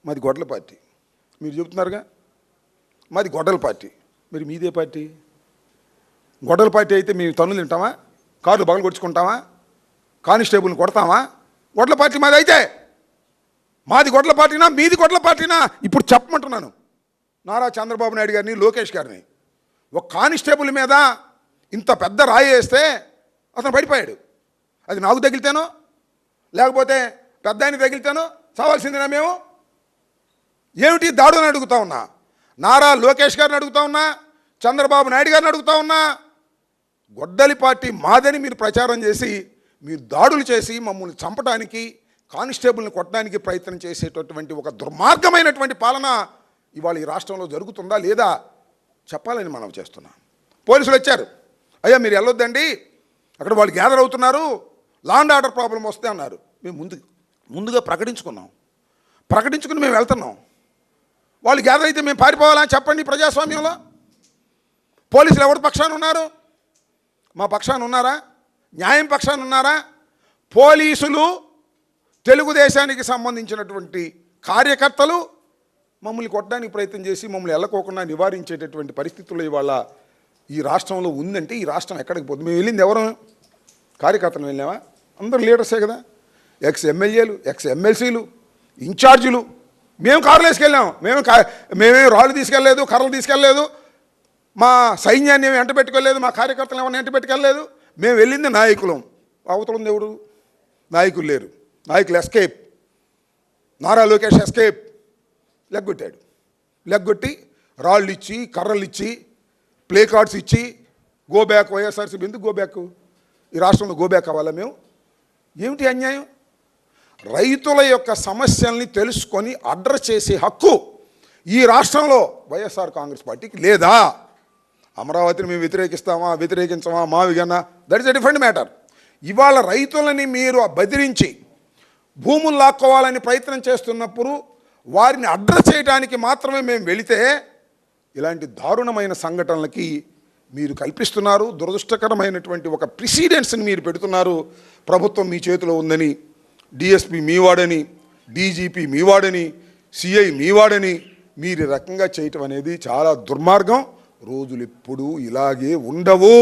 మాది గొడ్డల పార్టీ. మీరు చెబుతున్నారుగా మాది గొడ్డల పార్టీ. మరి మీదే పార్టీ? గొడ్డల పార్టీ అయితే మేము తన్నులు తింటామా? కార్లు బగలు కొట్టుకుంటామా? కానిస్టేబుల్ని కొడతామా? గొడ్డల పార్టీ మాది అయితే. మాది గొడ్డల పార్టీనా మీది గొడ్డల పార్టీనా? ఇప్పుడు చెప్పమంటున్నాను నారా చంద్రబాబు నాయుడు గారిని, లోకేష్ గారిని. ఒక కానిస్టేబుల్ మీద ఇంత పెద్ద రాయి వేస్తే అతను పడిపోయాడు. అది నాకు తగిలితేనో లేకపోతే పెద్ద ఆయన తగిలితేనో చావాల్సిందేనా మేము? ఏమిటి దాడుని అడుగుతా ఉన్నా. నారా లోకేష్ గారిని అడుగుతా ఉన్నా, చంద్రబాబు నాయుడు గారిని అడుగుతా ఉన్నా. గొడ్డలి పార్టీ మాదని మీరు ప్రచారం చేసి మీరు దాడులు చేసి మమ్మల్ని చంపడానికి, కానిస్టేబుల్ని కొట్టడానికి ప్రయత్నం చేసేటటువంటి ఒక దుర్మార్గమైనటువంటి పాలన ఇవాళ ఈ రాష్ట్రంలో జరుగుతుందా లేదా చెప్పాలని మనం చేస్తున్నాం. పోలీసులు వచ్చారు, అయ్యా మీరు వెళ్ళొద్దండి, అక్కడ వాళ్ళు గ్యాదర్ అవుతున్నారు, లా అండ్ ఆర్డర్ ప్రాబ్లం వస్తే అన్నారు. మేము ముందుగా ప్రకటించుకుని మేము వెళ్తున్నాం. వాళ్ళు గ్యాదర్ అయితే మేము పారిపోవాలా చెప్పండి? ప్రజాస్వామ్యంలో పోలీసులు ఎవరి పక్షాన ఉన్నారు? మా పక్షాన ఉన్నారా? న్యాయం పక్షాన ఉన్నారా? పోలీసులు తెలుగుదేశానికి సంబంధించినటువంటి కార్యకర్తలు మమ్మల్ని కొట్టడానికి ప్రయత్నం చేసి మమ్మల్ని వెళ్ళకోకుండా నివారించేటటువంటి పరిస్థితుల్లో ఇవాళ ఈ రాష్ట్రంలో ఉందంటే ఈ రాష్ట్రం ఎక్కడికి పోతుంది? మేము వెళ్ళింది ఎవరు? కార్యకర్తలు వెళ్ళామా? అందరూ లీడర్సే కదా, ఎక్స్ ఎమ్మెల్యేలు, ఎక్స్ ఎమ్మెల్సీలు, ఇన్ఛార్జీలు. మేము కారులు వేసుకెళ్ళాము. మేమే రాళ్ళు తీసుకెళ్ళలేదు, కర్రలు తీసుకెళ్ళలేదు, మా సైన్యాన్ని ఏమి వెంట పెట్టుకోలేదు, మా కార్యకర్తలు ఏమైనా వెంట పెట్టుకెళ్ళలేదు. మేము వెళ్ళింది నాయకులం. అవతల దేవుడు నాయకులు లేరు. నాయకులు ఎస్కేప్. నారా లోకేష్ ఎస్కేప్. లెగ్గొట్టి రాళ్ళు ఇచ్చి, కర్రలు ఇచ్చి, ప్లే కార్డ్స్ ఇచ్చి గో బ్యాక్ వైఎస్ఆర్సీపీ. ఎందుకు గో బ్యాక్? ఈ రాష్ట్రంలో గో బ్యాక్ అవ్వాలా మేము? ఏమిటి అన్యాయం? రైతుల యొక్క సమస్యల్ని తెలుసుకొని అడ్రస్ చేసే హక్కు ఈ రాష్ట్రంలో వైఎస్ఆర్ కాంగ్రెస్ పార్టీకి లేదా? అమరావతిని మేము వ్యతిరేకించమా మావిగన్నా, that is a different matter. ఇవాళ రైతులని మీరు బెదిరించి భూములు లాక్కోవాలని ప్రయత్నం చేస్తున్నప్పుడు వారిని అడ్రస్ చేయడానికి మాత్రమే మేము వెళితే ఇలాంటి దారుణమైన సంఘటనలకి మీరు కల్పిస్తున్నారు. దురదృష్టకరమైనటువంటి ఒక ప్రిసిడెన్స్ని మీరు పెడుతున్నారు. ప్రభుత్వం మీ చేతిలో ఉందని, డిఎస్పీ మీవాడని, డీజీపీ మీవాడని, సిఐ మీవాడని మీరు ఈ రకంగా చేయటం అనేది చాలా దుర్మార్గం. రోజులు ఎప్పుడూ ఇలాగే ఉండవు.